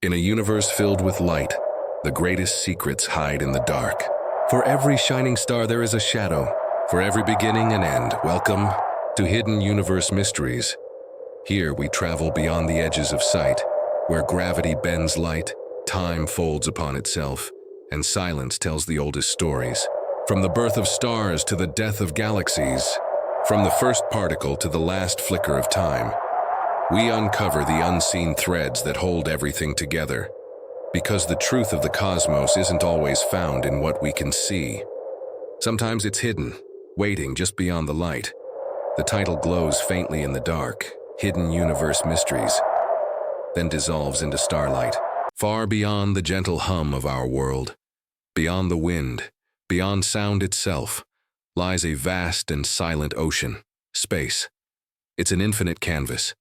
In a universe filled with light, the greatest secrets hide in the dark. For every shining star there is a shadow. For every beginning and end, welcome to Hidden Universe Mysteries. Here we travel beyond the edges of sight, where gravity bends light, time folds upon itself, and silence tells the oldest stories. From the birth of stars to the death of galaxies, from the first particle to the last flicker of time, we uncover the unseen threads that hold everything together. Because the truth of the cosmos isn't always found in what we can see. Sometimes it's hidden, waiting just beyond the light. The title glows faintly in the dark, Hidden Universe Mysteries, then dissolves into starlight. Far beyond the gentle hum of our world, beyond the wind, beyond sound itself, lies a vast and silent ocean, space. It's an infinite canvas,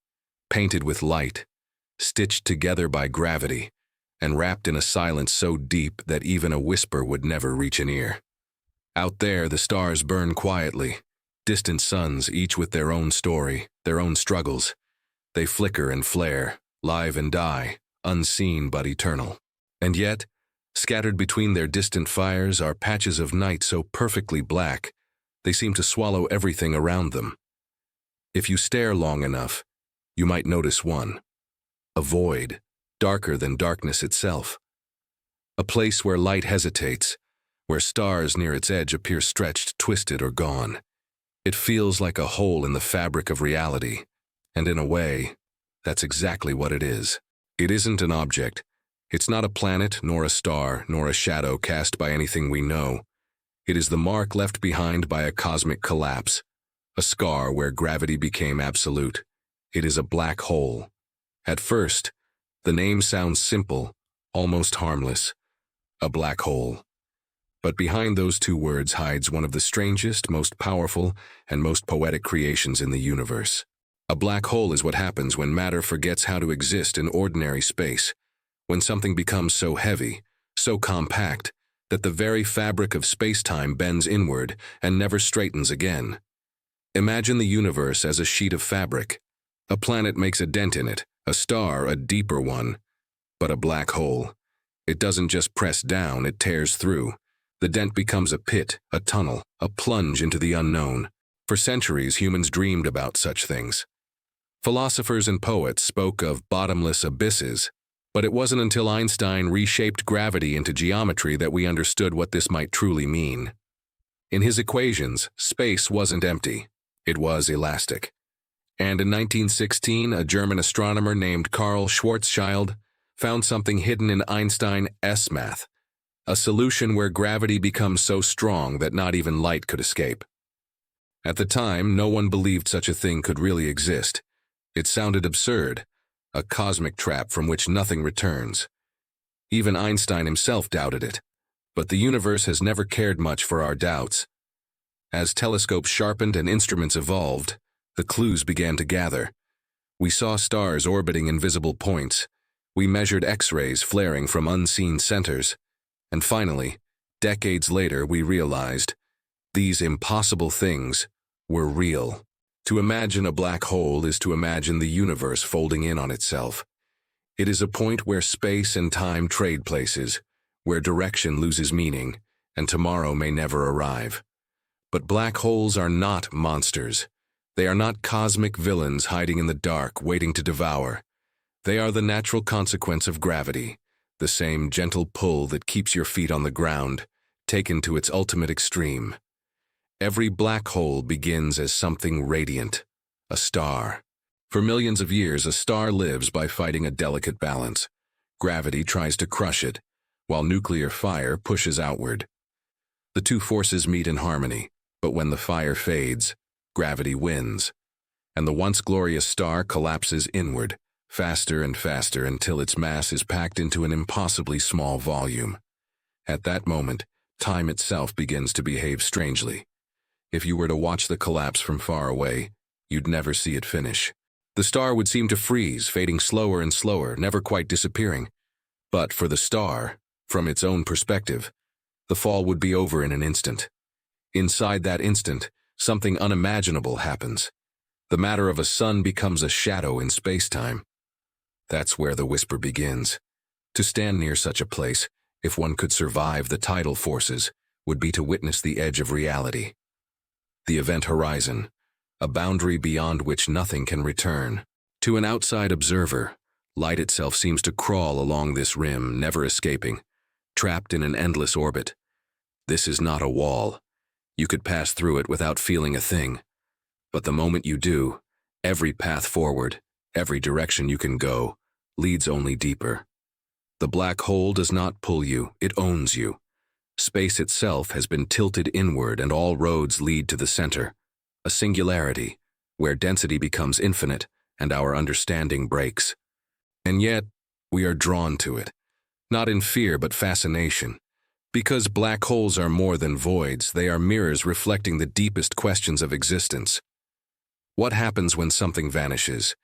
painted with light, stitched together by gravity, and wrapped in a silence so deep that even a whisper would never reach an ear. Out there, the stars burn quietly, distant suns, each with their own story, their own struggles. They flicker and flare, live and die, unseen but eternal. And yet, scattered between their distant fires are patches of night so perfectly black, they seem to swallow everything around them. If you stare long enough, you might notice one. A void, darker than darkness itself. A place where light hesitates, where stars near its edge appear stretched, twisted, or gone. It feels like a hole in the fabric of reality, and in a way, that's exactly what it is. It isn't an object. It's not a planet, nor a star, nor a shadow cast by anything we know. It is the mark left behind by a cosmic collapse, a scar where gravity became absolute. It is a black hole. At first, the name sounds simple, almost harmless. A black hole. But behind those two words hides one of the strangest, most powerful, and most poetic creations in the universe. A black hole is what happens when matter forgets how to exist in ordinary space, when something becomes so heavy, so compact, that the very fabric of spacetime bends inward and never straightens again. Imagine the universe as a sheet of fabric. A planet makes a dent in it, a star a deeper one. But a black hole, it doesn't just press down, it tears through. The dent becomes a pit, a tunnel, a plunge into the unknown. For centuries, humans dreamed about such things. Philosophers and poets spoke of bottomless abysses, but it wasn't until Einstein reshaped gravity into geometry that we understood what this might truly mean. In his equations, space wasn't empty. It was elastic. And in 1916, a German astronomer named Karl Schwarzschild found something hidden in Einstein's math, a solution where gravity becomes so strong that not even light could escape. At the time, no one believed such a thing could really exist. It sounded absurd, a cosmic trap from which nothing returns. Even Einstein himself doubted it, but the universe has never cared much for our doubts. As telescopes sharpened and instruments evolved, the clues began to gather. We saw stars orbiting invisible points. We measured X-rays flaring from unseen centers. And finally, decades later, we realized these impossible things were real. To imagine a black hole is to imagine the universe folding in on itself. It is a point where space and time trade places, where direction loses meaning, and tomorrow may never arrive. But black holes are not monsters. They are not cosmic villains hiding in the dark, waiting to devour. They are the natural consequence of gravity, the same gentle pull that keeps your feet on the ground, taken to its ultimate extreme. Every black hole begins as something radiant, a star. For millions of years, a star lives by fighting a delicate balance. Gravity tries to crush it, while nuclear fire pushes outward. The two forces meet in harmony, but when the fire fades, gravity wins, and the once glorious star collapses inward, faster and faster until its mass is packed into an impossibly small volume. At that moment, time itself begins to behave strangely. If you were to watch the collapse from far away, you'd never see it finish. The star would seem to freeze, fading slower and slower, never quite disappearing. But for the star, from its own perspective, the fall would be over in an instant. Inside that instant, something unimaginable happens. The matter of a sun becomes a shadow in spacetime. That's where the whisper begins. To stand near such a place, if one could survive the tidal forces, would be to witness the edge of reality. The event horizon, a boundary beyond which nothing can return. To an outside observer, light itself seems to crawl along this rim, never escaping, trapped in an endless orbit. This is not a wall. You could pass through it without feeling a thing. But the moment you do, every path forward, every direction you can go, leads only deeper. The black hole does not pull you, it owns you. Space itself has been tilted inward and all roads lead to the center, a singularity, where density becomes infinite and our understanding breaks. And yet, we are drawn to it, not in fear but fascination. Because black holes are more than voids, they are mirrors reflecting the deepest questions of existence. What happens when something vanishes?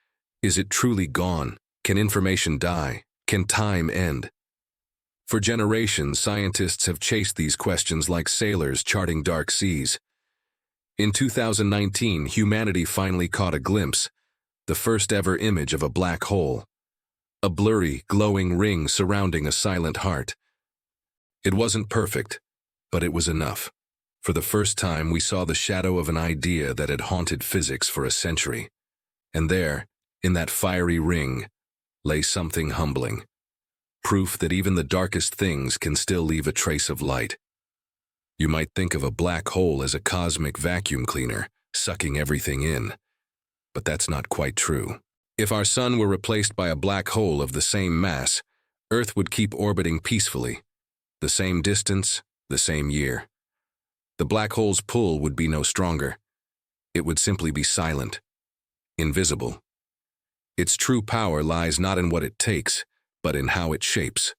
Is it truly gone? Can information die? Can time end? For generations, scientists have chased these questions like sailors charting dark seas. In 2019, humanity finally caught a glimpse, the first ever image of a black hole. A blurry, glowing ring surrounding a silent heart. It wasn't perfect, but it was enough. For the first time, we saw the shadow of an idea that had haunted physics for a century. And there, in that fiery ring, lay something humbling. Proof that even the darkest things can still leave a trace of light. You might think of a black hole as a cosmic vacuum cleaner, sucking everything in. But that's not quite true. If our sun were replaced by a black hole of the same mass, Earth would keep orbiting peacefully. The same distance, the same year. The black hole's pull would be no stronger. It would simply be silent, invisible. Its true power lies not in what it takes, but in how it shapes.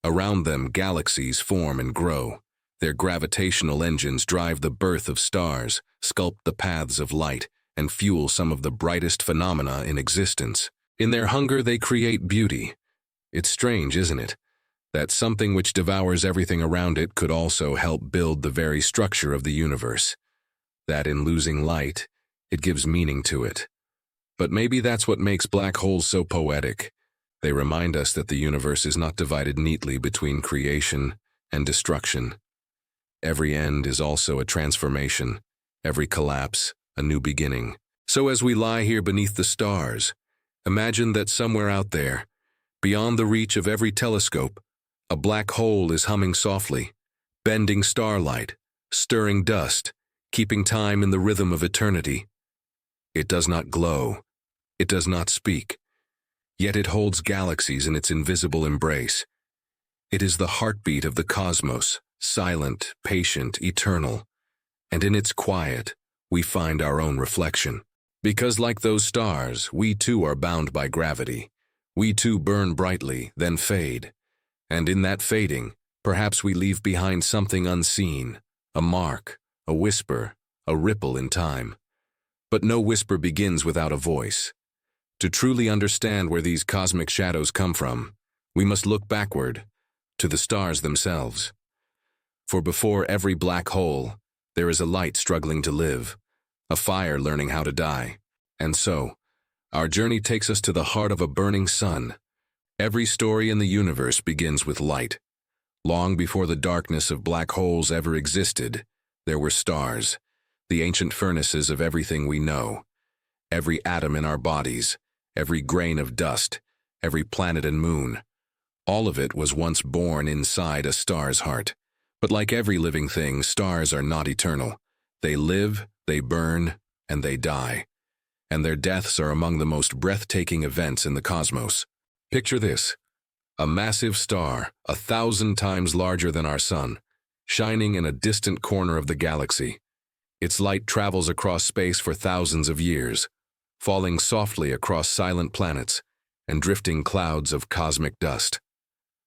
Around them, galaxies form and grow. Their gravitational engines drive the birth of stars, sculpt the paths of light, and fuel some of the brightest phenomena in existence. In their hunger, they create beauty. It's strange, isn't it? That something which devours everything around it could also help build the very structure of the universe. That in losing light, it gives meaning to it. But maybe that's what makes black holes so poetic. They remind us that the universe is not divided neatly between creation and destruction. Every end is also a transformation, every collapse, a new beginning. So as we lie here beneath the stars, imagine that somewhere out there, beyond the reach of every telescope, a black hole is humming softly, bending starlight, stirring dust, keeping time in the rhythm of eternity. It does not glow. It does not speak. Yet it holds galaxies in its invisible embrace. It is the heartbeat of the cosmos, silent, patient, eternal. And in its quiet, we find our own reflection. Because like those stars, we too are bound by gravity. We too burn brightly, then fade. And in that fading, perhaps we leave behind something unseen, a mark, a whisper, a ripple in time. But no whisper begins without a voice. To truly understand where these cosmic shadows come from, we must look backward, to the stars themselves. For before every black hole, there is a light struggling to live, a fire learning how to die. And so, our journey takes us to the heart of a burning sun. Every story in the universe begins with light. Long before the darkness of black holes ever existed, there were stars, the ancient furnaces of everything we know. Every atom in our bodies, every grain of dust, every planet and moon, all of it was once born inside a star's heart. But like every living thing, stars are not eternal. They live, they burn, and they die. And their deaths are among the most breathtaking events in the cosmos. Picture this, a massive star, 1,000 times larger than our sun, shining in a distant corner of the galaxy. Its light travels across space for thousands of years, falling softly across silent planets and drifting clouds of cosmic dust.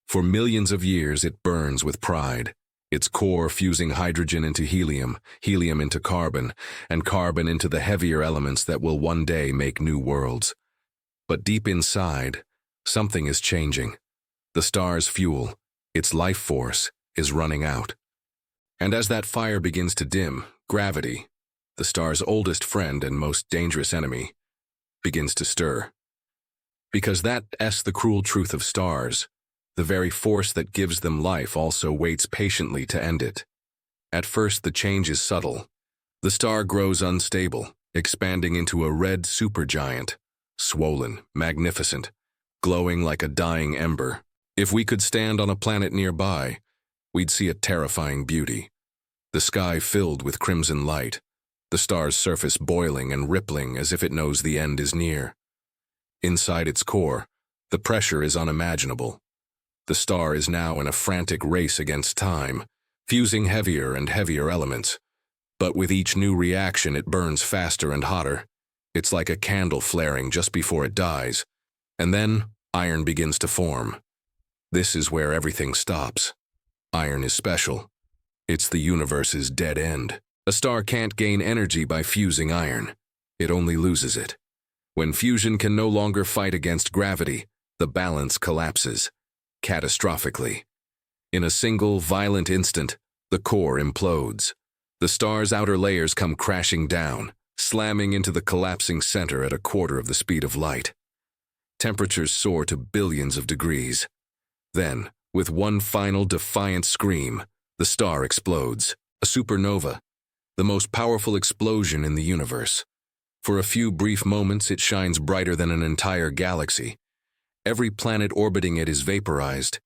For millions of years it burns with pride, its core fusing hydrogen into helium, helium into carbon, and carbon into the heavier elements that will one day make new worlds. But deep inside, something is changing. The star's fuel, its life force, is running out. And as that fire begins to dim, gravity, the star's oldest friend and most dangerous enemy, begins to stir. Because that's the cruel truth of stars. The very force that gives them life also waits patiently to end it. At first, the change is subtle. The star grows unstable, expanding into a red supergiant, swollen, magnificent, glowing like a dying ember. If we could stand on a planet nearby, we'd see a terrifying beauty. The sky filled with crimson light, the star's surface boiling and rippling as if it knows the end is near. Inside its core, the pressure is unimaginable. The star is now in a frantic race against time, fusing heavier and heavier elements. But with each new reaction, it burns faster and hotter. It's like a candle flaring just before it dies. And then, iron begins to form. This is where everything stops. Iron is special. It's the universe's dead end. A star can't gain energy by fusing iron. It only loses it. When fusion can no longer fight against gravity, the balance collapses, catastrophically. In a single, violent instant, the core implodes. The star's outer layers come crashing down, slamming into the collapsing center at a quarter of the speed of light. Temperatures soar to billions of degrees. Then, with one final defiant scream, the star explodes, a supernova, the most powerful explosion in the universe. For a few brief moments, it shines brighter than an entire galaxy. Every planet orbiting it is vaporized.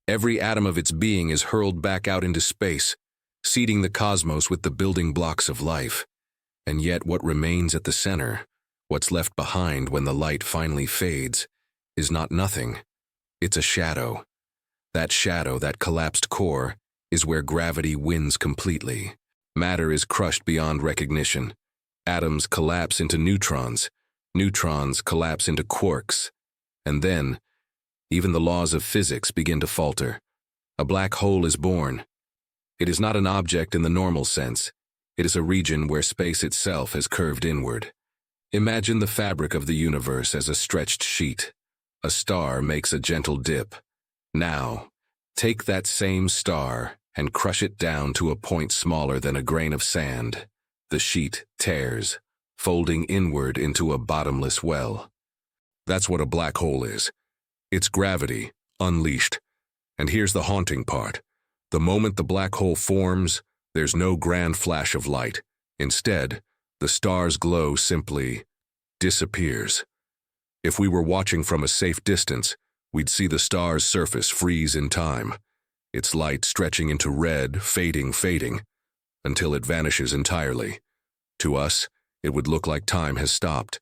Every atom of its being is hurled back out into space, seeding the cosmos with the building blocks of life. And yet what remains at the center, what's left behind when the light finally fades, is not nothing. It's a shadow. That shadow, that collapsed core, is where gravity wins completely. Matter is crushed beyond recognition. Atoms collapse into neutrons. Neutrons collapse into quarks. And then, even the laws of physics begin to falter. A black hole is born. It is not an object in the normal sense. It is a region where space itself has curved inward. Imagine the fabric of the universe as a stretched sheet. A star makes a gentle dip. Now, take that same star and crush it down to a point smaller than a grain of sand. The sheet tears, folding inward into a bottomless well. That's what a black hole is. It's gravity, unleashed. And here's the haunting part. The moment the black hole forms, there's no grand flash of light. Instead, the star's glow simply disappears. If we were watching from a safe distance, we'd see the star's surface freeze in time, its light stretching into red, fading, until it vanishes entirely. To us, it would look like time has stopped.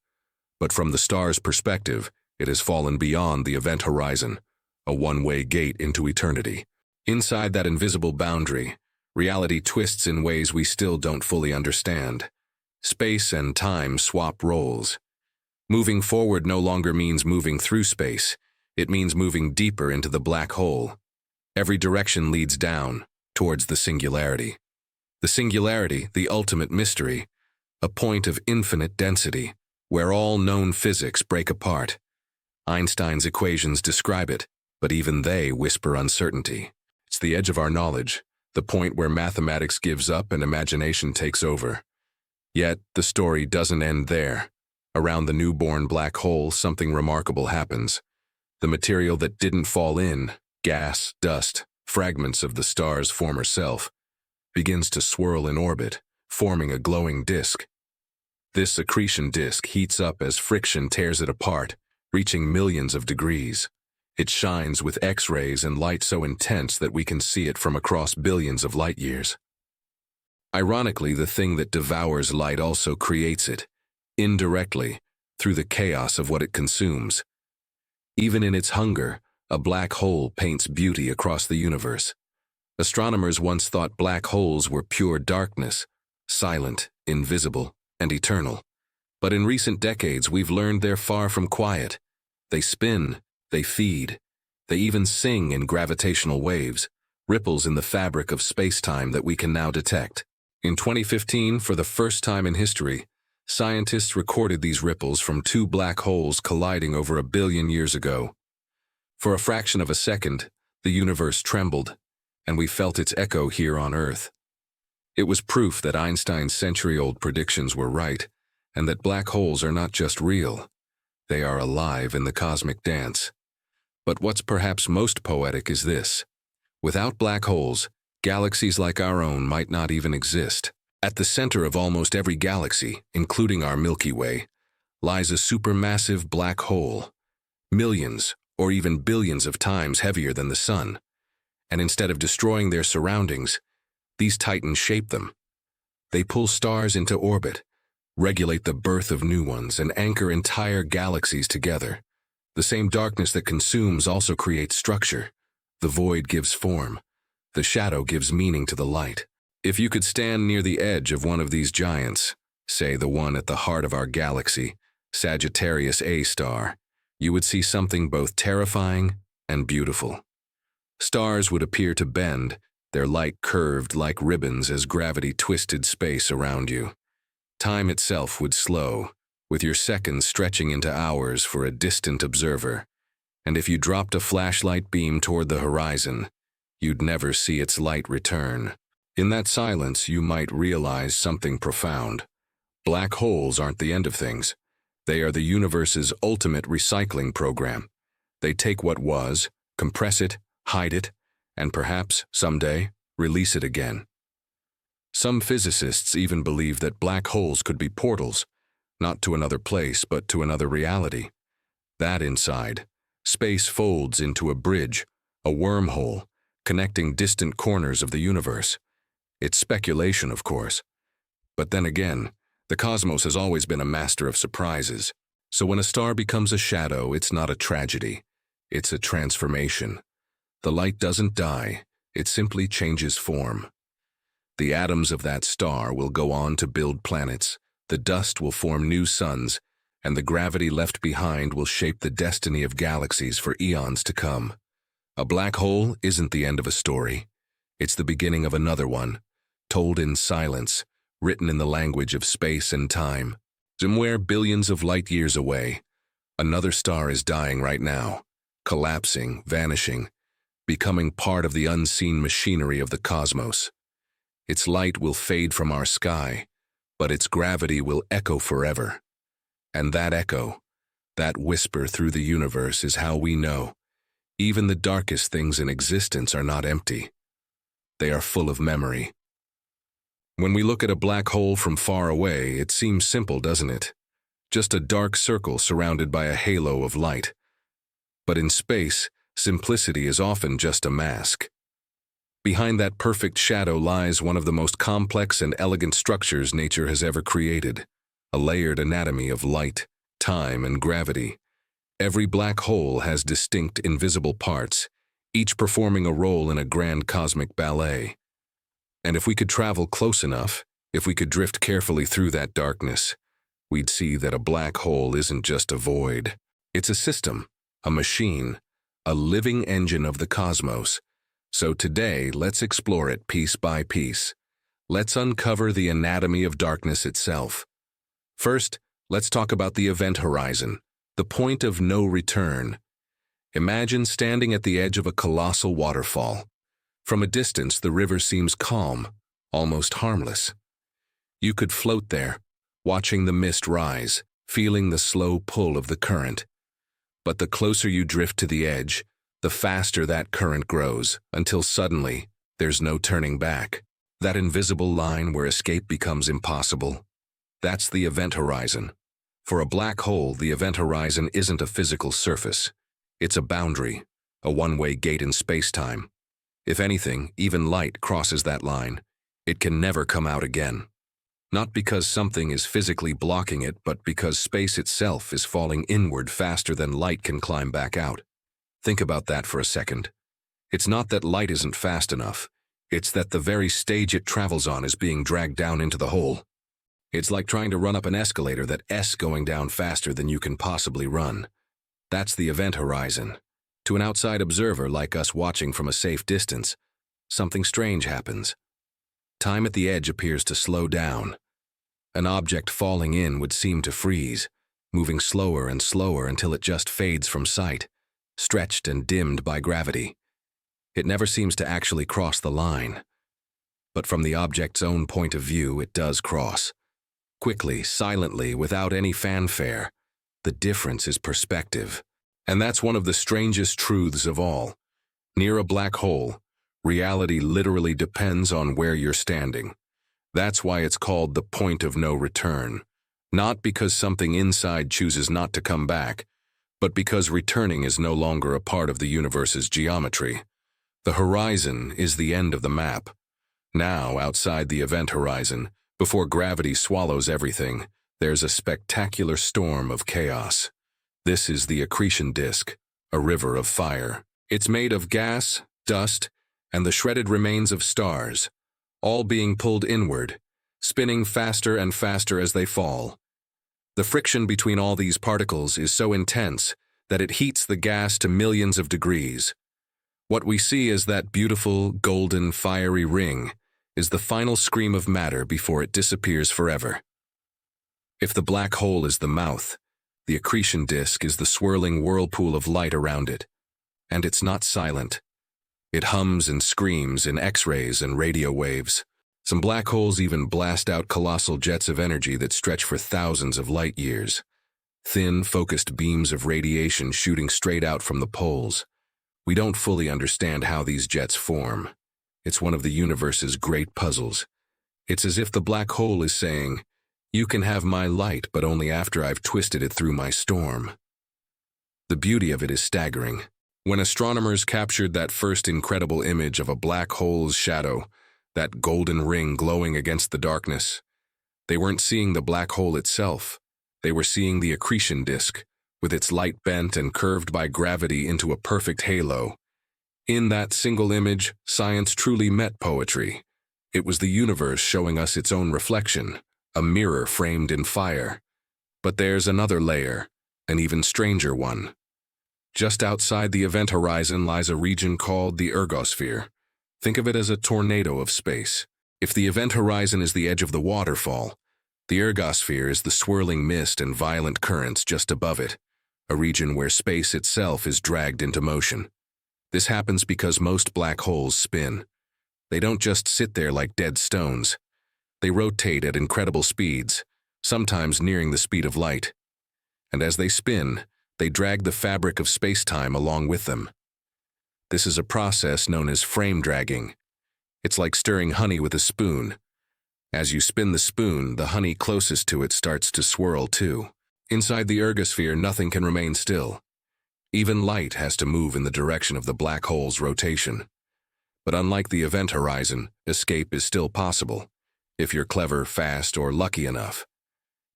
But from the star's perspective, it has fallen beyond the event horizon, a one-way gate into eternity. Inside that invisible boundary, reality twists in ways we still don't fully understand. Space and time swap roles. Moving forward no longer means moving through space. It means moving deeper into the black hole. Every direction leads down, towards the singularity. The singularity, the ultimate mystery, a point of infinite density, where all known physics break apart. Einstein's equations describe it, but even they whisper uncertainty. It's the edge of our knowledge, the point where mathematics gives up and imagination takes over. Yet, the story doesn't end there. Around the newborn black hole, something remarkable happens. The material that didn't fall in, gas, dust, fragments of the star's former self, begins to swirl in orbit, forming a glowing disk. This accretion disk heats up as friction tears it apart, reaching millions of degrees. It shines with X-rays and light so intense that we can see it from across billions of light years. Ironically, the thing that devours light also creates it, indirectly, through the chaos of what it consumes. Even in its hunger, a black hole paints beauty across the universe. Astronomers once thought black holes were pure darkness, silent, invisible, and eternal. But in recent decades, we've learned they're far from quiet. They spin, they feed, they even sing in gravitational waves, ripples in the fabric of spacetime that we can now detect. In 2015, for the first time in history, scientists recorded these ripples from two black holes colliding over 1 billion years ago. For a fraction of a second, the universe trembled, and we felt its echo here on Earth. It was proof that Einstein's century-old predictions were right, and that black holes are not just real, they are alive in the cosmic dance. But what's perhaps most poetic is this. Without black holes, galaxies like our own might not even exist. At the center of almost every galaxy, including our Milky Way, lies a supermassive black hole, millions or even billions of times heavier than the Sun. And instead of destroying their surroundings, these titans shape them. They pull stars into orbit, regulate the birth of new ones, and anchor entire galaxies together. The same darkness that consumes also creates structure. The void gives form. The shadow gives meaning to the light. If you could stand near the edge of one of these giants, say the one at the heart of our galaxy, Sagittarius A star, you would see something both terrifying and beautiful. Stars would appear to bend, their light curved like ribbons as gravity twisted space around you. Time itself would slow, with your seconds stretching into hours for a distant observer. And if you dropped a flashlight beam toward the horizon, you'd never see its light return. In that silence, you might realize something profound. Black holes aren't the end of things. They are the universe's ultimate recycling program. They take what was, compress it, hide it, and perhaps, someday, release it again. Some physicists even believe that black holes could be portals, not to another place, but to another reality. That inside, space folds into a bridge, a wormhole, connecting distant corners of the universe. It's speculation, of course. But then again, the cosmos has always been a master of surprises. So when a star becomes a shadow, it's not a tragedy. It's a transformation. The light doesn't die, it simply changes form. The atoms of that star will go on to build planets, the dust will form new suns, and the gravity left behind will shape the destiny of galaxies for eons to come. A black hole isn't the end of a story. It's the beginning of another one, told in silence, written in the language of space and time. Somewhere billions of light years away, another star is dying right now, collapsing, vanishing, becoming part of the unseen machinery of the cosmos. Its light will fade from our sky, but its gravity will echo forever. And that echo, that whisper through the universe is how we know even the darkest things in existence are not empty. They are full of memory. When we look at a black hole from far away, it seems simple, doesn't it? Just a dark circle surrounded by a halo of light. But in space, simplicity is often just a mask. Behind that perfect shadow lies one of the most complex and elegant structures nature has ever created, a layered anatomy of light, time, and gravity. Every black hole has distinct invisible parts, each performing a role in a grand cosmic ballet. And if we could travel close enough, if we could drift carefully through that darkness, we'd see that a black hole isn't just a void. It's a system, a machine, a living engine of the cosmos. So today, let's explore it piece by piece. Let's uncover the anatomy of darkness itself. First, let's talk about the event horizon, the point of no return. Imagine standing at the edge of a colossal waterfall. From a distance, the river seems calm, almost harmless. You could float there, watching the mist rise, feeling the slow pull of the current. But the closer you drift to the edge, the faster that current grows, until suddenly, there's no turning back. That invisible line where escape becomes impossible. That's the event horizon. For a black hole, the event horizon isn't a physical surface. It's a boundary, a one-way gate in spacetime. If anything, even light crosses that line. It can never come out again. Not because something is physically blocking it, but because space itself is falling inward faster than light can climb back out. Think about that for a second. It's not that light isn't fast enough. It's that the very stage it travels on is being dragged down into the hole. It's like trying to run up an escalator that's going down faster than you can possibly run. That's the event horizon. To an outside observer like us watching from a safe distance, something strange happens. Time at the edge appears to slow down. An object falling in would seem to freeze, moving slower and slower until it just fades from sight, stretched and dimmed by gravity. It never seems to actually cross the line. But from the object's own point of view, it does cross. Quickly, silently, without any fanfare. The difference is perspective. And that's one of the strangest truths of all. Near a black hole, reality literally depends on where you're standing. That's why it's called the point of no return. Not because something inside chooses not to come back, but because returning is no longer a part of the universe's geometry. The horizon is the end of the map. Now, outside the event horizon, before gravity swallows everything, there's a spectacular storm of chaos. This is the accretion disk, a river of fire. It's made of gas, dust, and the shredded remains of stars, all being pulled inward, spinning faster and faster as they fall. The friction between all these particles is so intense that it heats the gas to millions of degrees. What we see as that beautiful, golden, fiery ring is the final scream of matter before it disappears forever. If the black hole is the mouth, the accretion disk is the swirling whirlpool of light around it. And it's not silent. It hums and screams in X-rays and radio waves. Some black holes even blast out colossal jets of energy that stretch for thousands of light years. Thin, focused beams of radiation shooting straight out from the poles. We don't fully understand how these jets form. It's one of the universe's great puzzles. It's as if the black hole is saying, "You can have my light, but only after I've twisted it through my storm." The beauty of it is staggering. When astronomers captured that first incredible image of a black hole's shadow, that golden ring glowing against the darkness, they weren't seeing the black hole itself. They were seeing the accretion disk, with its light bent and curved by gravity into a perfect halo. In that single image, science truly met poetry. It was the universe showing us its own reflection, a mirror framed in fire. But there's another layer, an even stranger one. Just outside the event horizon lies a region called the ergosphere. Think of it as a tornado of space. If the event horizon is the edge of the waterfall, the ergosphere is the swirling mist and violent currents just above it, a region where space itself is dragged into motion. This happens because most black holes spin. They don't just sit there like dead stones. They rotate at incredible speeds, sometimes nearing the speed of light. And as they spin, they drag the fabric of spacetime along with them. This is a process known as frame dragging. It's like stirring honey with a spoon. As you spin the spoon, the honey closest to it starts to swirl too. Inside the ergosphere, nothing can remain still. Even light has to move in the direction of the black hole's rotation. But unlike the event horizon, escape is still possible, if you're clever, fast, or lucky enough.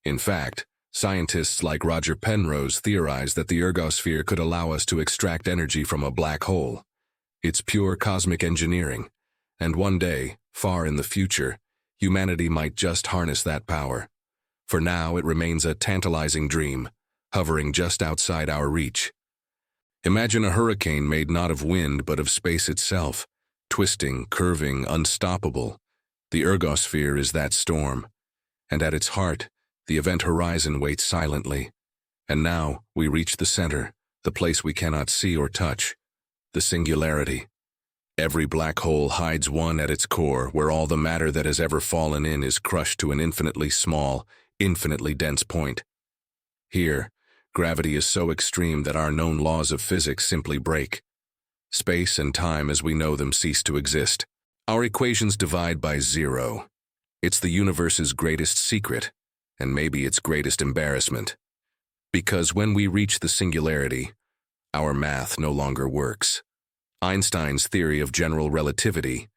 In fact, scientists like Roger Penrose theorize that the ergosphere could allow us to extract energy from a black hole. It's pure cosmic engineering, and one day, far in the future, humanity might just harness that power. For now, it remains a tantalizing dream, hovering just outside our reach. Imagine a hurricane made not of wind but of space itself, twisting, curving, unstoppable. The ergosphere is that storm, and at its heart, the event horizon waits silently. And now, we reach the center, the place we cannot see or touch, the singularity. Every black hole hides one at its core, where all the matter that has ever fallen in is crushed to an infinitely small, infinitely dense point. Here, gravity is so extreme that our known laws of physics simply break. Space and time as we know them cease to exist. Our equations divide by zero. It's the universe's greatest secret, and maybe its greatest embarrassment. Because when we reach the singularity, our math no longer works. Einstein's theory of general relativity,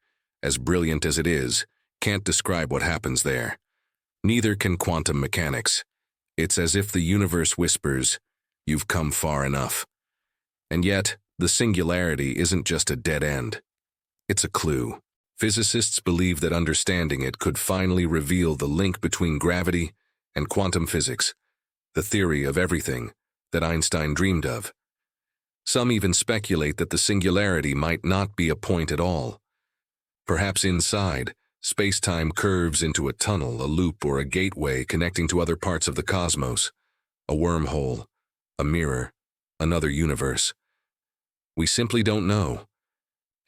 as brilliant as it is, can't describe what happens there. Neither can quantum mechanics. It's as if the universe whispers, "You've come far enough." And yet, the singularity isn't just a dead end. It's a clue. Physicists believe that understanding it could finally reveal the link between gravity and quantum physics, the theory of everything that Einstein dreamed of. Some even speculate that the singularity might not be a point at all. Perhaps inside, space-time curves into a tunnel, a loop, or a gateway connecting to other parts of the cosmos, a wormhole, a mirror, another universe. We simply don't know,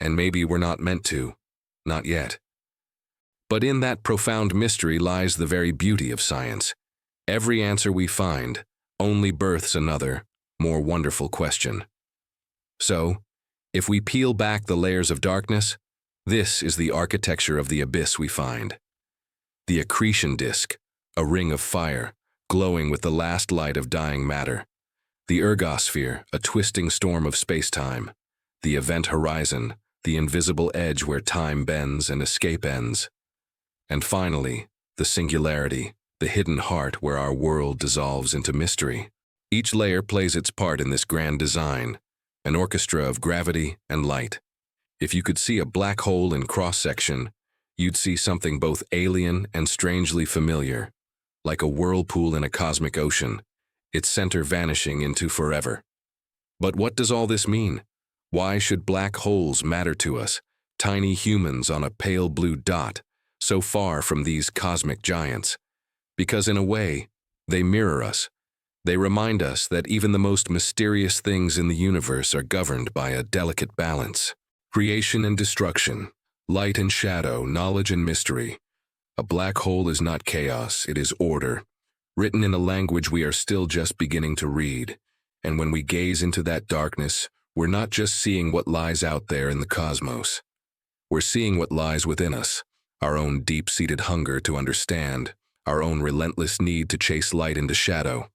and maybe we're not meant to, not yet. But in that profound mystery lies the very beauty of science. Every answer we find only births another, more wonderful question. So, if we peel back the layers of darkness, this is the architecture of the abyss we find. The accretion disk, a ring of fire, glowing with the last light of dying matter. The ergosphere, a twisting storm of space-time. The event horizon, the invisible edge where time bends and escape ends. And finally, the singularity, the hidden heart where our world dissolves into mystery. Each layer plays its part in this grand design, an orchestra of gravity and light. If you could see a black hole in cross-section, you'd see something both alien and strangely familiar, like a whirlpool in a cosmic ocean, its center vanishing into forever. But what does all this mean? Why should black holes matter to us, tiny humans on a pale blue dot, so far from these cosmic giants? Because in a way, they mirror us. They remind us that even the most mysterious things in the universe are governed by a delicate balance. Creation and destruction, light and shadow, knowledge and mystery. A black hole is not chaos, it is order, written in a language we are still just beginning to read. And when we gaze into that darkness, we're not just seeing what lies out there in the cosmos. We're seeing what lies within us, our own deep-seated hunger to understand, our own relentless need to chase light into shadow.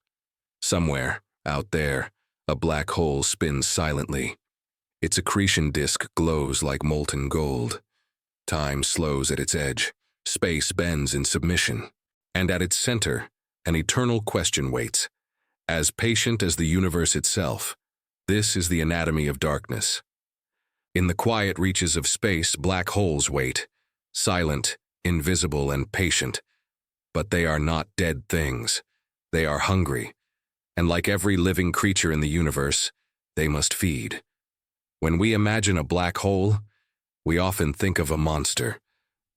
Somewhere, out there, a black hole spins silently. Its accretion disk glows like molten gold. Time slows at its edge. Space bends in submission. And at its center, an eternal question waits. As patient as the universe itself, this is the anatomy of darkness. In the quiet reaches of space, black holes wait, silent, invisible, and patient. But they are not dead things. They are hungry. And like every living creature in the universe, they must feed. When we imagine a black hole, we often think of a monster,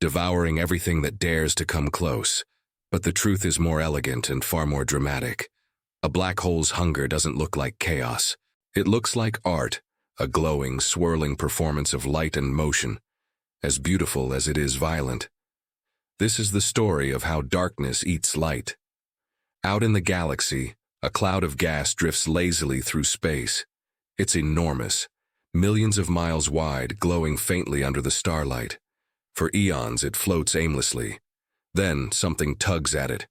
devouring everything that dares to come close. But the truth is more elegant and far more dramatic. A black hole's hunger doesn't look like chaos. It looks like art, a glowing, swirling performance of light and motion, as beautiful as it is violent. This is the story of how darkness eats light. Out in the galaxy, a cloud of gas drifts lazily through space. It's enormous, millions of miles wide, glowing faintly under the starlight. For eons, it floats aimlessly. Then, something tugs at it.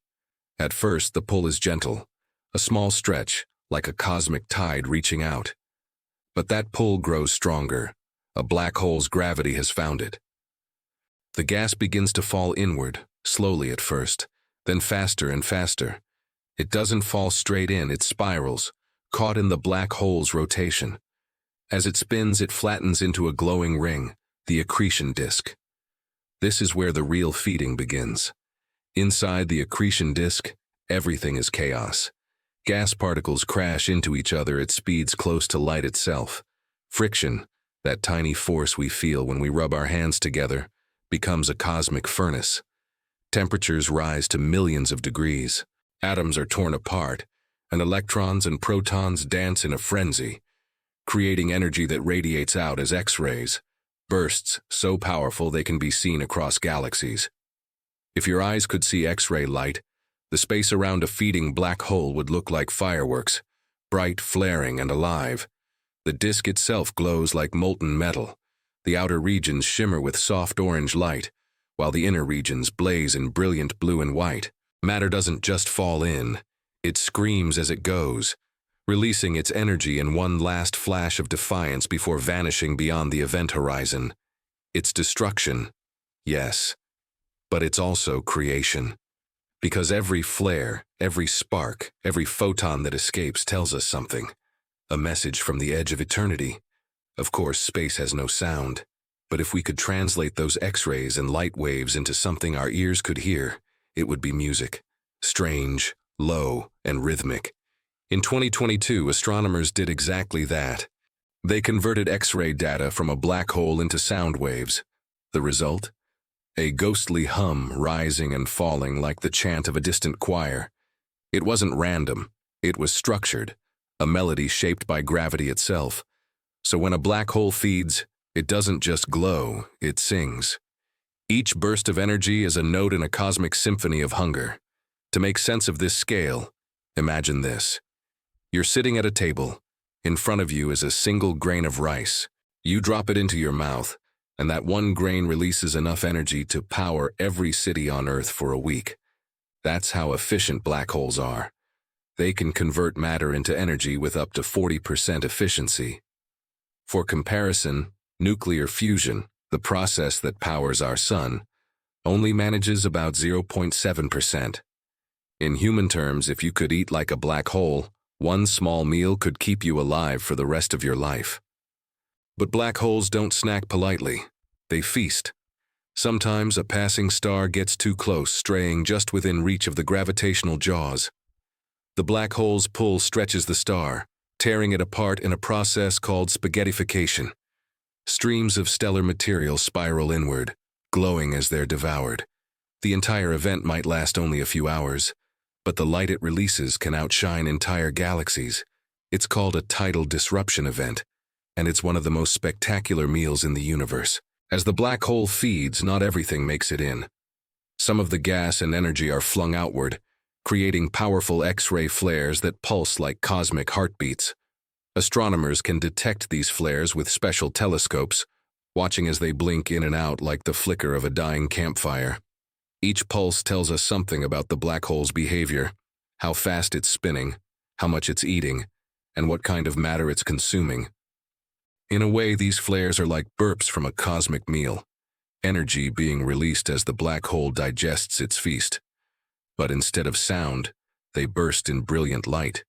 At first, the pull is gentle, a small stretch, like a cosmic tide reaching out. But that pull grows stronger. A black hole's gravity has found it. The gas begins to fall inward, slowly at first, then faster and faster. It doesn't fall straight in, it spirals, caught in the black hole's rotation. As it spins, it flattens into a glowing ring, the accretion disk. This is where the real feeding begins. Inside the accretion disk, everything is chaos. Gas particles crash into each other at speeds close to light itself. Friction, that tiny force we feel when we rub our hands together, becomes a cosmic furnace. Temperatures rise to millions of degrees. Atoms are torn apart, and electrons and protons dance in a frenzy, creating energy that radiates out as X-rays, bursts so powerful they can be seen across galaxies. If your eyes could see X-ray light, the space around a feeding black hole would look like fireworks, bright, flaring, and alive. The disk itself glows like molten metal. The outer regions shimmer with soft orange light, while the inner regions blaze in brilliant blue and white. Matter doesn't just fall in, it screams as it goes, releasing its energy in one last flash of defiance before vanishing beyond the event horizon. It's destruction, yes, but it's also creation. Because every flare, every spark, every photon that escapes tells us something, a message from the edge of eternity. Of course, space has no sound, but if we could translate those X-rays and light waves into something our ears could hear, it would be music, strange, low, and rhythmic. In 2022, astronomers did exactly that. They converted X-ray data from a black hole into sound waves. The result? A ghostly hum rising and falling like the chant of a distant choir. It wasn't random, it was structured, a melody shaped by gravity itself. So when a black hole feeds, it doesn't just glow, it sings. Each burst of energy is a note in a cosmic symphony of hunger. To make sense of this scale, imagine this. You're sitting at a table. In front of you is a single grain of rice. You drop it into your mouth, and that one grain releases enough energy to power every city on Earth for a week. That's how efficient black holes are. They can convert matter into energy with up to 40% efficiency. For comparison, nuclear fusion, the process that powers our sun, only manages about 0.7%. In human terms, if you could eat like a black hole, one small meal could keep you alive for the rest of your life. But black holes don't snack politely. They feast. Sometimes a passing star gets too close, straying just within reach of the gravitational jaws. The black hole's pull stretches the star, tearing it apart in a process called spaghettification. Streams of stellar material spiral inward, glowing as they're devoured. The entire event might last only a few hours, but the light it releases can outshine entire galaxies. It's called a tidal disruption event, and it's one of the most spectacular meals in the universe. As the black hole feeds, not everything makes it in. Some of the gas and energy are flung outward, creating powerful X-ray flares that pulse like cosmic heartbeats. Astronomers can detect these flares with special telescopes, watching as they blink in and out like the flicker of a dying campfire. Each pulse tells us something about the black hole's behavior, how fast it's spinning, how much it's eating, and what kind of matter it's consuming. In a way, these flares are like burps from a cosmic meal, energy being released as the black hole digests its feast. But instead of sound, they burst in brilliant light.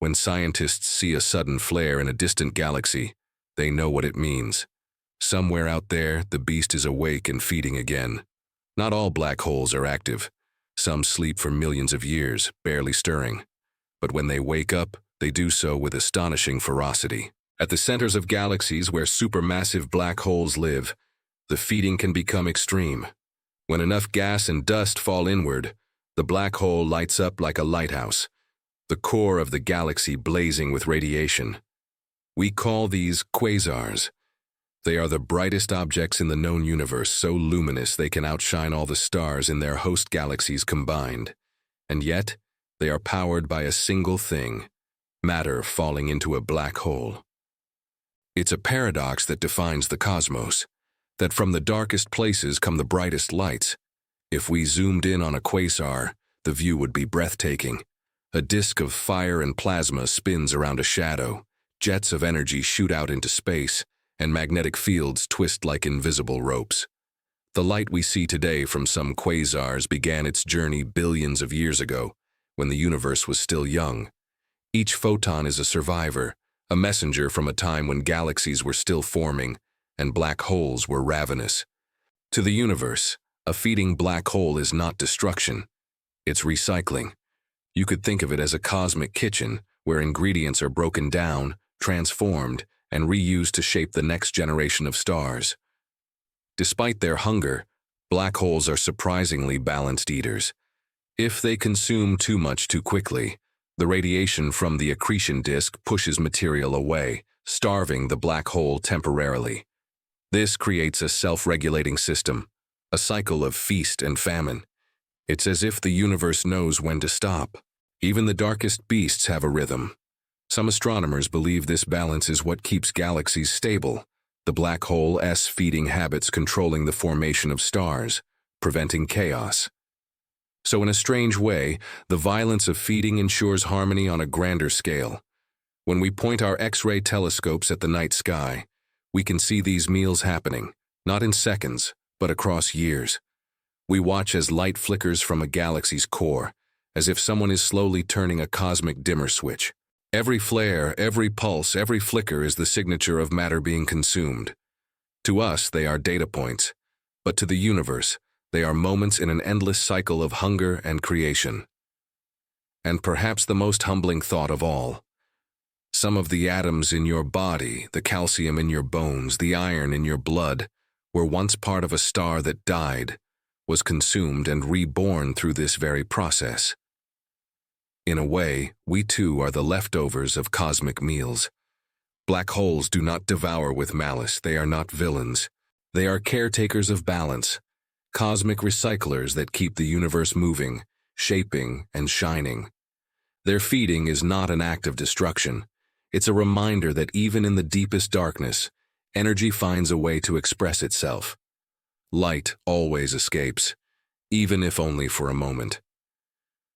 When scientists see a sudden flare in a distant galaxy, they know what it means. Somewhere out there, the beast is awake and feeding again. Not all black holes are active. Some sleep for millions of years, barely stirring. But when they wake up, they do so with astonishing ferocity. At the centers of galaxies where supermassive black holes live, the feeding can become extreme. When enough gas and dust fall inward, the black hole lights up like a lighthouse, the core of the galaxy blazing with radiation. We call these quasars. They are the brightest objects in the known universe, so luminous they can outshine all the stars in their host galaxies combined. And yet, they are powered by a single thing: matter falling into a black hole. It's a paradox that defines the cosmos, that from the darkest places come the brightest lights. If we zoomed in on a quasar, the view would be breathtaking. A disk of fire and plasma spins around a shadow, jets of energy shoot out into space, and magnetic fields twist like invisible ropes. The light we see today from some quasars began its journey billions of years ago, when the universe was still young. Each photon is a survivor, a messenger from a time when galaxies were still forming and black holes were ravenous. To the universe, a feeding black hole is not destruction. It's recycling. You could think of it as a cosmic kitchen where ingredients are broken down, transformed, and reused to shape the next generation of stars. Despite their hunger, black holes are surprisingly balanced eaters. If they consume too much too quickly, the radiation from the accretion disk pushes material away, starving the black hole temporarily. This creates a self-regulating system, a cycle of feast and famine. It's as if the universe knows when to stop. Even the darkest beasts have a rhythm. Some astronomers believe this balance is what keeps galaxies stable, the black hole's feeding habits controlling the formation of stars, preventing chaos. So in a strange way, the violence of feeding ensures harmony on a grander scale. When we point our X-ray telescopes at the night sky, we can see these meals happening, not in seconds, but across years. We watch as light flickers from a galaxy's core, as if someone is slowly turning a cosmic dimmer switch. Every flare, every pulse, every flicker is the signature of matter being consumed. To us, they are data points, but to the universe, they are moments in an endless cycle of hunger and creation. And perhaps the most humbling thought of all, some of the atoms in your body, the calcium in your bones, the iron in your blood, were once part of a star that died, was consumed and reborn through this very process. In a way, we too are the leftovers of cosmic meals. Black holes do not devour with malice. They are not villains. They are caretakers of balance, cosmic recyclers that keep the universe moving, shaping, and shining. Their feeding is not an act of destruction. It's a reminder that even in the deepest darkness, energy finds a way to express itself. Light always escapes, even if only for a moment.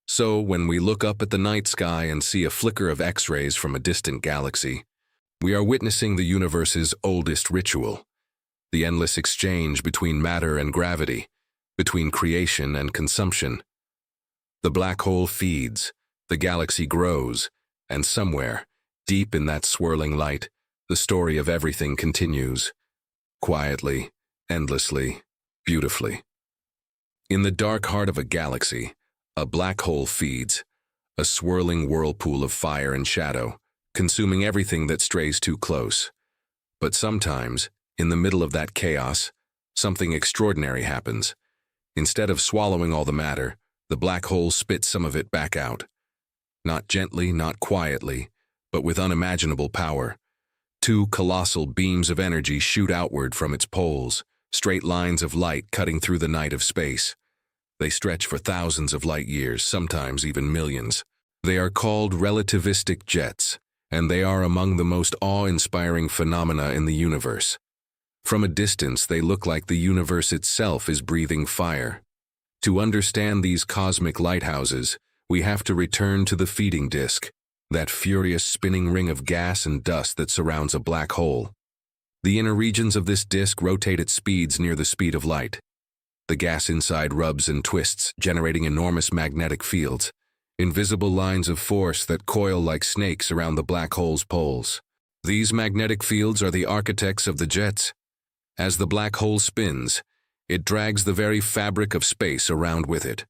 So, when we look up at the night sky and see a flicker of X-rays from a distant galaxy, we are witnessing the universe's oldest ritual, the endless exchange between matter and gravity, between creation and consumption. The black hole feeds, the galaxy grows, and somewhere, deep in that swirling light, the story of everything continues, quietly, endlessly, beautifully. In the dark heart of a galaxy, a black hole feeds, a swirling whirlpool of fire and shadow, consuming everything that strays too close. But sometimes, in the middle of that chaos, something extraordinary happens. Instead of swallowing all the matter, the black hole spits some of it back out. Not gently, not quietly, but with unimaginable power. Two colossal beams of energy shoot outward from its poles, straight lines of light cutting through the night of space. They stretch for thousands of light years, sometimes even millions. They are called relativistic jets, and they are among the most awe-inspiring phenomena in the universe. From a distance, they look like the universe itself is breathing fire. To understand these cosmic lighthouses, we have to return to the feeding disk, that furious spinning ring of gas and dust that surrounds a black hole. The inner regions of this disk rotate at speeds near the speed of light. The gas inside rubs and twists, generating enormous magnetic fields, invisible lines of force that coil like snakes around the black hole's poles. These magnetic fields are the architects of the jets. As the black hole spins, it drags the very fabric of space around with it,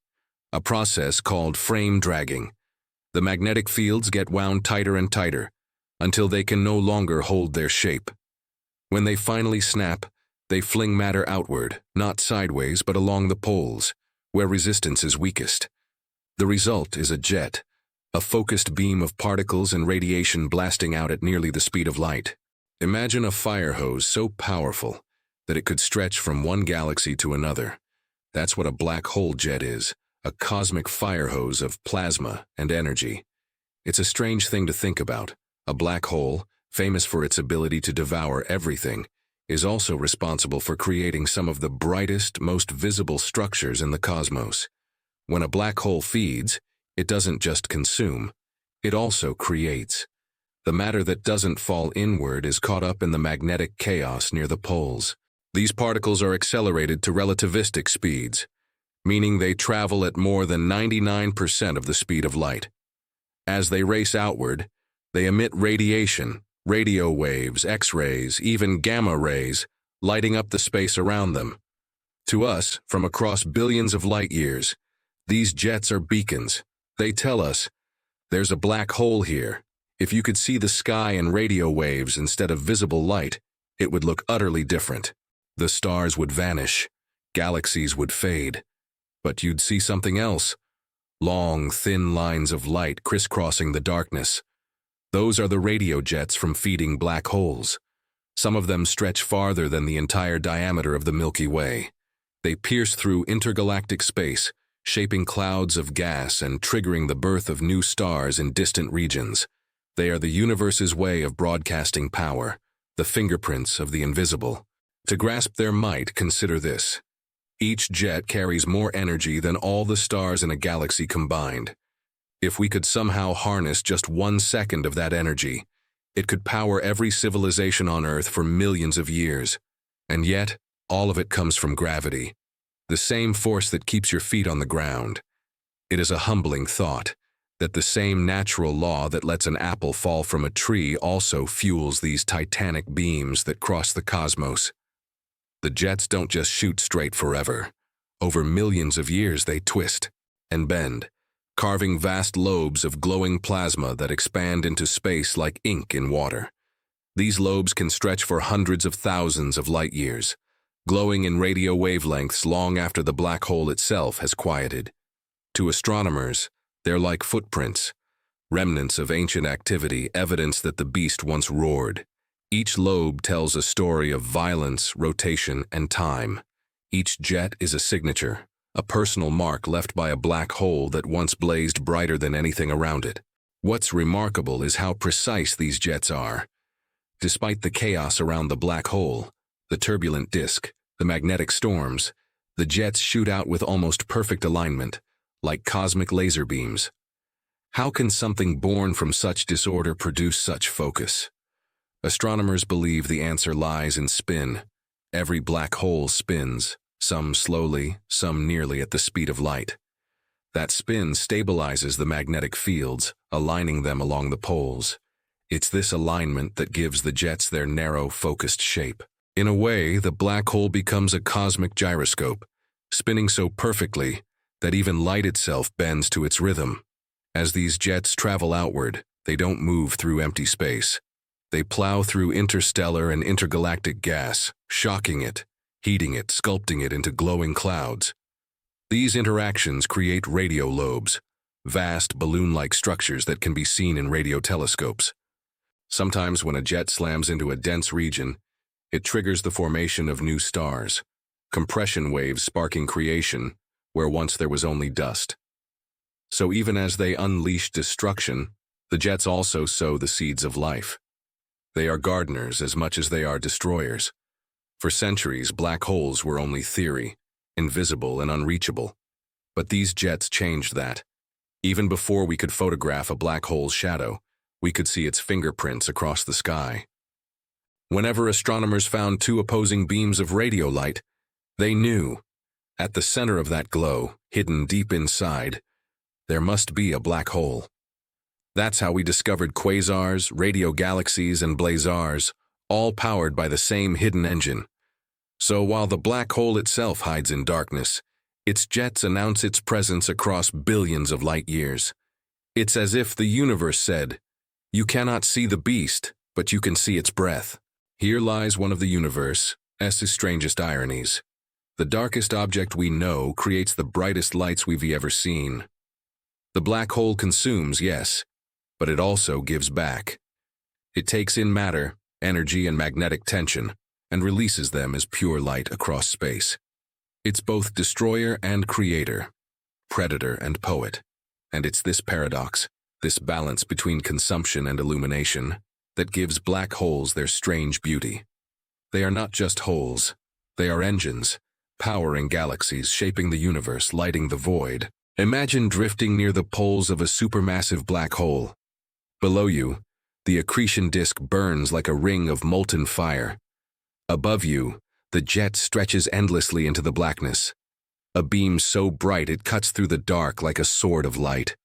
a process called frame dragging. The magnetic fields get wound tighter and tighter, until they can no longer hold their shape. When they finally snap, they fling matter outward, not sideways but along the poles, where resistance is weakest. The result is a jet, a focused beam of particles and radiation blasting out at nearly the speed of light. Imagine a fire hose so powerful that it could stretch from one galaxy to another. That's what a black hole jet is, a cosmic fire hose of plasma and energy. It's a strange thing to think about. A black hole, famous for its ability to devour everything, is also responsible for creating some of the brightest, most visible structures in the cosmos. When a black hole feeds, it doesn't just consume, it also creates. The matter that doesn't fall inward is caught up in the magnetic chaos near the poles. These particles are accelerated to relativistic speeds, meaning they travel at more than 99% of the speed of light. As they race outward, they emit radiation, radio waves, X-rays, even gamma rays, lighting up the space around them. To us, from across billions of light years, these jets are beacons. They tell us, there's a black hole here. If you could see the sky in radio waves instead of visible light, it would look utterly different. The stars would vanish, galaxies would fade, but you'd see something else. Long, thin lines of light crisscrossing the darkness. Those are the radio jets from feeding black holes. Some of them stretch farther than the entire diameter of the Milky Way. They pierce through intergalactic space, shaping clouds of gas and triggering the birth of new stars in distant regions. They are the universe's way of broadcasting power, the fingerprints of the invisible. To grasp their might, consider this. Each jet carries more energy than all the stars in a galaxy combined. If we could somehow harness just 1 second of that energy, it could power every civilization on Earth for millions of years. And yet, all of it comes from gravity, the same force that keeps your feet on the ground. It is a humbling thought that the same natural law that lets an apple fall from a tree also fuels these titanic beams that cross the cosmos. The jets don't just shoot straight forever. Over millions of years they twist and bend, carving vast lobes of glowing plasma that expand into space like ink in water. These lobes can stretch for hundreds of thousands of light years, glowing in radio wavelengths long after the black hole itself has quieted. To astronomers, they're like footprints, remnants of ancient activity, evidence that the beast once roared. Each lobe tells a story of violence, rotation, and time. Each jet is a signature, a personal mark left by a black hole that once blazed brighter than anything around it. What's remarkable is how precise these jets are. Despite the chaos around the black hole, the turbulent disk, the magnetic storms, the jets shoot out with almost perfect alignment, like cosmic laser beams. How can something born from such disorder produce such focus? Astronomers believe the answer lies in spin. Every black hole spins, some slowly, some nearly at the speed of light. That spin stabilizes the magnetic fields, aligning them along the poles. It's this alignment that gives the jets their narrow, focused shape. In a way, the black hole becomes a cosmic gyroscope, spinning so perfectly that even light itself bends to its rhythm. As these jets travel outward, they don't move through empty space. They plow through interstellar and intergalactic gas, shocking it, heating it, sculpting it into glowing clouds. These interactions create radio lobes, vast balloon-like structures that can be seen in radio telescopes. Sometimes when a jet slams into a dense region, it triggers the formation of new stars, compression waves sparking creation where once there was only dust. So even as they unleash destruction, the jets also sow the seeds of life. They are gardeners as much as they are destroyers. For centuries, black holes were only theory, invisible and unreachable. But these jets changed that. Even before we could photograph a black hole's shadow, we could see its fingerprints across the sky. Whenever astronomers found two opposing beams of radio light, they knew, at the center of that glow, hidden deep inside, there must be a black hole. That's how we discovered quasars, radio galaxies, and blazars, all powered by the same hidden engine. So while the black hole itself hides in darkness, its jets announce its presence across billions of light years. It's as if the universe said, "You cannot see the beast, but you can see its breath." Here lies one of the universe's strangest ironies. The darkest object we know creates the brightest lights we've ever seen. The black hole consumes, yes, but it also gives back. It takes in matter, energy, and magnetic tension, and releases them as pure light across space. It's both destroyer and creator, predator and poet. And it's this paradox, this balance between consumption and illumination, that gives black holes their strange beauty. They are not just holes, they are engines, powering galaxies, shaping the universe, lighting the void. Imagine drifting near the poles of a supermassive black hole. Below you, the accretion disk burns like a ring of molten fire. Above you, the jet stretches endlessly into the blackness, a beam so bright it cuts through the dark like a sword of light.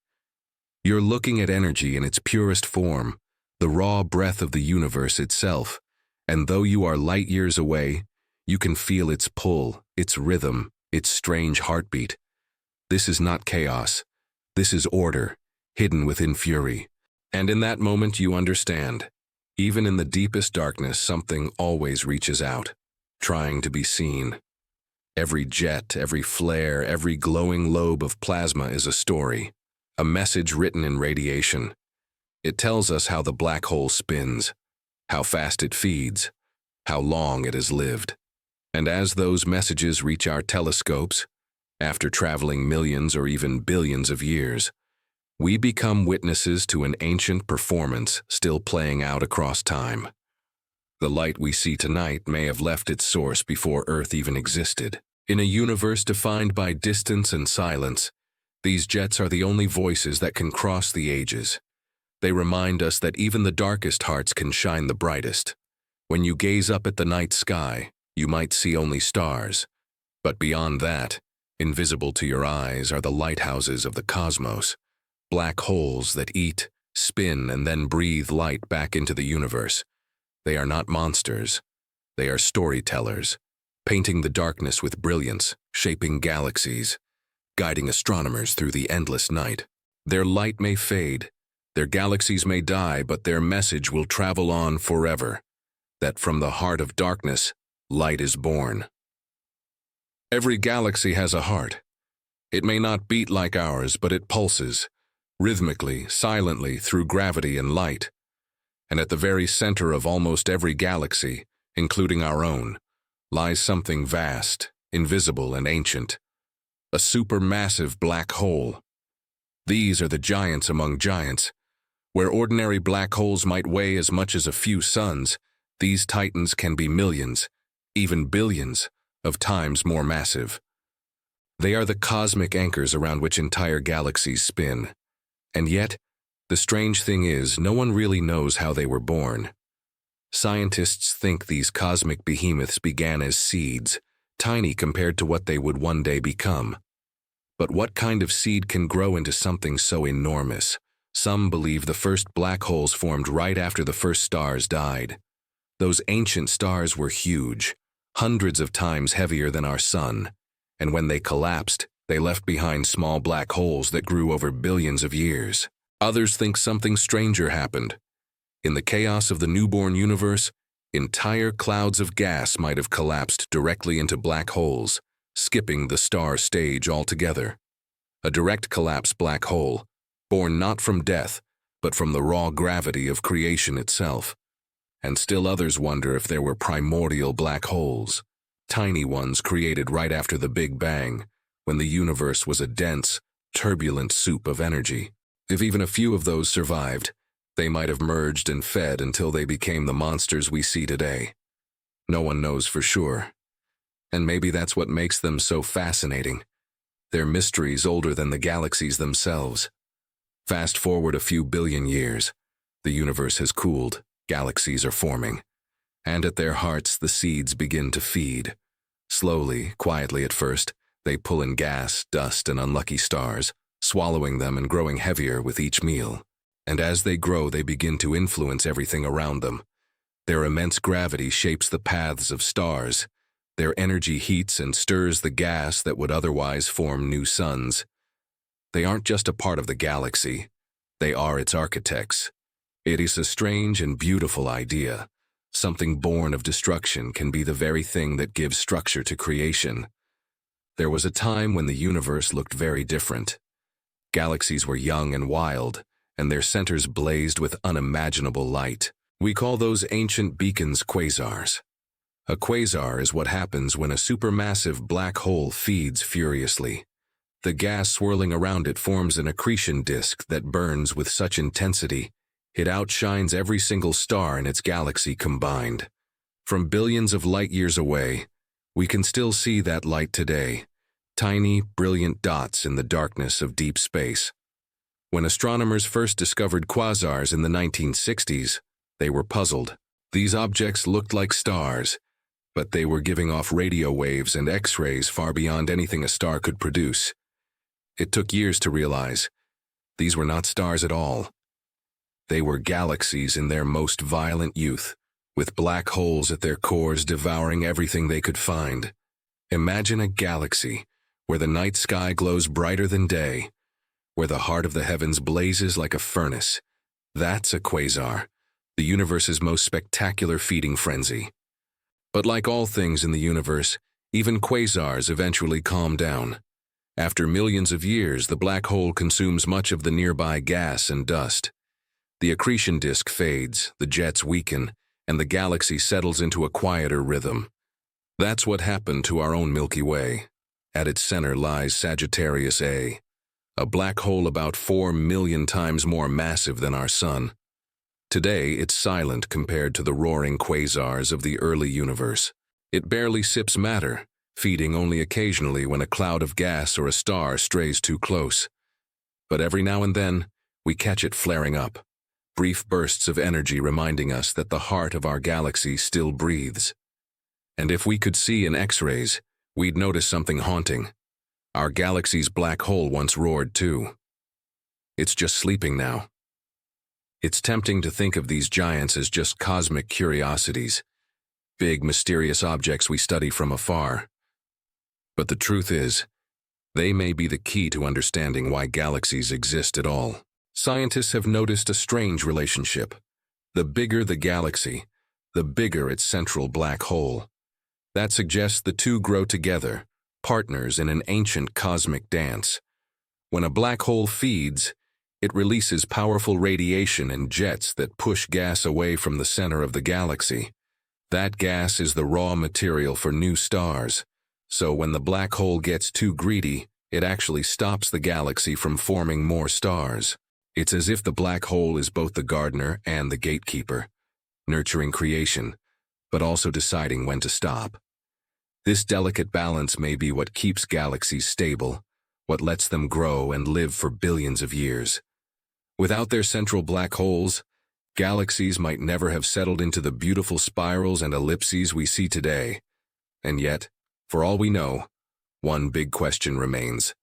You're looking at energy in its purest form, the raw breath of the universe itself, and though you are light years away, you can feel its pull, its rhythm, its strange heartbeat. This is not chaos. This is order, hidden within fury. And in that moment you understand, even in the deepest darkness, something always reaches out, trying to be seen. Every jet, every flare, every glowing lobe of plasma is a story, a message written in radiation. It tells us how the black hole spins, how fast it feeds, how long it has lived. And as those messages reach our telescopes, after traveling millions or even billions of years, we become witnesses to an ancient performance still playing out across time. The light we see tonight may have left its source before Earth even existed. In a universe defined by distance and silence, these jets are the only voices that can cross the ages. They remind us that even the darkest hearts can shine the brightest. When you gaze up at the night sky, you might see only stars. But beyond that, invisible to your eyes are the lighthouses of the cosmos, black holes that eat, spin, and then breathe light back into the universe. They are not monsters. They are storytellers, painting the darkness with brilliance, shaping galaxies, guiding astronomers through the endless night. Their light may fade, their galaxies may die, but their message will travel on forever, that from the heart of darkness, light is born. Every galaxy has a heart. It may not beat like ours, but it pulses, rhythmically, silently, through gravity and light. And at the very center of almost every galaxy, including our own, lies something vast, invisible, and ancient, a supermassive black hole. These are the giants among giants, Where ordinary black holes might weigh as much as a few suns, these titans can be millions, even billions, of times more massive. They are the cosmic anchors around which entire galaxies spin. And yet, the strange thing is, no one really knows how they were born. Scientists think these cosmic behemoths began as seeds, tiny compared to what they would one day become. But what kind of seed can grow into something so enormous? Some believe the first black holes formed right after the first stars died. Those ancient stars were huge, hundreds of times heavier than our sun, and when they collapsed, they left behind small black holes that grew over billions of years. Others think something stranger happened. In the chaos of the newborn universe, entire clouds of gas might have collapsed directly into black holes, skipping the star stage altogether. A direct collapse black hole, born not from death, but from the raw gravity of creation itself. And still others wonder if there were primordial black holes, tiny ones created right after the Big Bang, when the universe was a dense, turbulent soup of energy. If even a few of those survived, they might have merged and fed until they became the monsters we see today. No one knows for sure. And maybe that's what makes them so fascinating. They're mysteries older than the galaxies themselves. Fast forward a few billion years. The universe has cooled, galaxies are forming. And at their hearts, the seeds begin to feed. Slowly, quietly at first, they pull in gas, dust, and unlucky stars, swallowing them and growing heavier with each meal. And as they grow, they begin to influence everything around them. Their immense gravity shapes the paths of stars. Their energy heats and stirs the gas that would otherwise form new suns. They aren't just a part of the galaxy. They are its architects. It is a strange and beautiful idea. Something born of destruction can be the very thing that gives structure to creation. There was a time when the universe looked very different. Galaxies were young and wild, and their centers blazed with unimaginable light. We call those ancient beacons quasars. A quasar is what happens when a supermassive black hole feeds furiously. The gas swirling around it forms an accretion disk that burns with such intensity, it outshines every single star in its galaxy combined. From billions of light years away, we can still see that light today, tiny, brilliant dots in the darkness of deep space. When astronomers first discovered quasars in the 1960s, they were puzzled. These objects looked like stars, but they were giving off radio waves and X-rays far beyond anything a star could produce. It took years to realize these were not stars at all. They were galaxies in their most violent youth, with black holes at their cores devouring everything they could find. Imagine a galaxy where the night sky glows brighter than day, where the heart of the heavens blazes like a furnace. That's a quasar, the universe's most spectacular feeding frenzy. But like all things in the universe, even quasars eventually calm down. After millions of years, the black hole consumes much of the nearby gas and dust. The accretion disk fades, the jets weaken, and the galaxy settles into a quieter rhythm. That's what happened to our own Milky Way. At its center lies Sagittarius A, a black hole about 4 million times more massive than our sun. Today, it's silent compared to the roaring quasars of the early universe. It barely sips matter, feeding only occasionally when a cloud of gas or a star strays too close. But every now and then, we catch it flaring up, brief bursts of energy reminding us that the heart of our galaxy still breathes. And if we could see in X-rays, we'd notice something haunting. Our galaxy's black hole once roared too. It's just sleeping now. It's tempting to think of these giants as just cosmic curiosities, big mysterious objects we study from afar. But the truth is, they may be the key to understanding why galaxies exist at all. Scientists have noticed a strange relationship. The bigger the galaxy, the bigger its central black hole. That suggests the two grow together, partners in an ancient cosmic dance. When a black hole feeds, it releases powerful radiation and jets that push gas away from the center of the galaxy. That gas is the raw material for new stars. So when the black hole gets too greedy, it actually stops the galaxy from forming more stars. It's as if the black hole is both the gardener and the gatekeeper, nurturing creation, but also deciding when to stop. This delicate balance may be what keeps galaxies stable, what lets them grow and live for billions of years. Without their central black holes, galaxies might never have settled into the beautiful spirals and ellipses we see today. And yet, for all we know, one big question remains.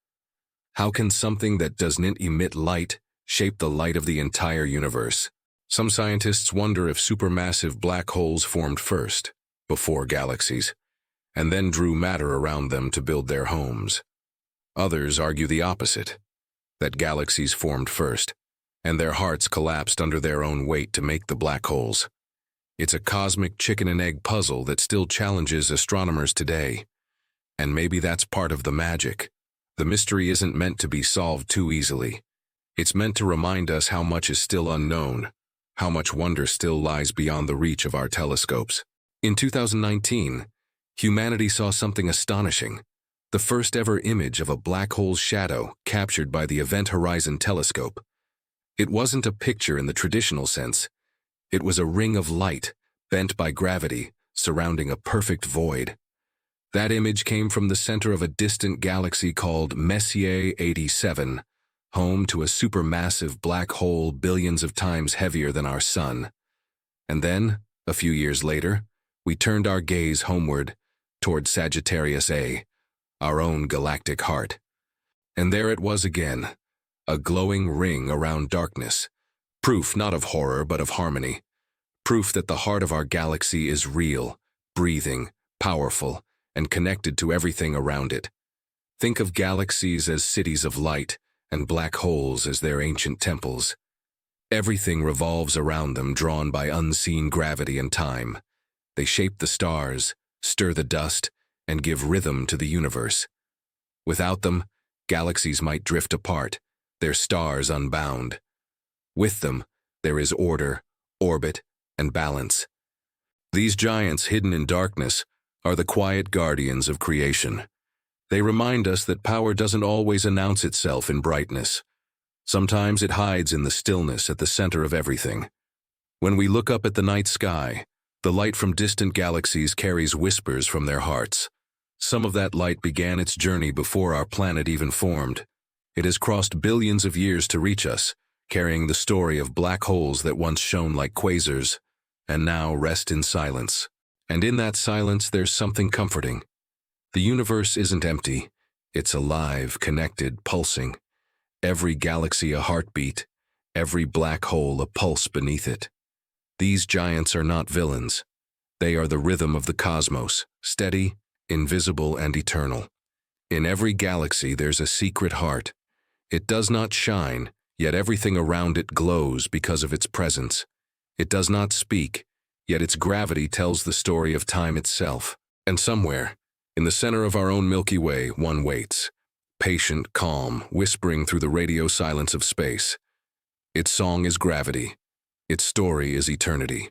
How can something that doesn't emit light shape the light of the entire universe? Some scientists wonder if supermassive black holes formed first, before galaxies, and then drew matter around them to build their homes. Others argue the opposite, that galaxies formed first, and their hearts collapsed under their own weight to make the black holes. It's a cosmic chicken-and-egg puzzle that still challenges astronomers today. And maybe that's part of the magic. The mystery isn't meant to be solved too easily. It's meant to remind us how much is still unknown, how much wonder still lies beyond the reach of our telescopes. In 2019, humanity saw something astonishing. The first ever image of a black hole's shadow captured by the Event Horizon Telescope. It wasn't a picture in the traditional sense. It was a ring of light, bent by gravity, surrounding a perfect void. That image came from the center of a distant galaxy called Messier 87, home to a supermassive black hole billions of times heavier than our sun. And then, a few years later, we turned our gaze homeward, toward Sagittarius A, our own galactic heart. And there it was again, a glowing ring around darkness, proof not of horror but of harmony, proof that the heart of our galaxy is real, breathing, powerful, and connected to everything around it. Think of galaxies as cities of light, and black holes as their ancient temples. Everything revolves around them, drawn by unseen gravity and time. They shape the stars, stir the dust, and give rhythm to the universe. Without them, galaxies might drift apart, their stars unbound. With them, there is order, orbit, and balance. These giants hidden in darkness are the quiet guardians of creation. They remind us that power doesn't always announce itself in brightness. Sometimes it hides in the stillness at the center of everything. When we look up at the night sky, the light from distant galaxies carries whispers from their hearts. Some of that light began its journey before our planet even formed. It has crossed billions of years to reach us, carrying the story of black holes that once shone like quasars, and now rest in silence. And in that silence, there's something comforting. The universe isn't empty. It's alive, connected, pulsing. Every galaxy a heartbeat, every black hole a pulse beneath it. These giants are not villains. They are the rhythm of the cosmos, steady, invisible, and eternal. In every galaxy, there's a secret heart. It does not shine, yet everything around it glows because of its presence. It does not speak, yet its gravity tells the story of time itself. And somewhere, in the center of our own Milky Way, one waits, patient, calm, whispering through the radio silence of space. Its song is gravity. Its story is eternity.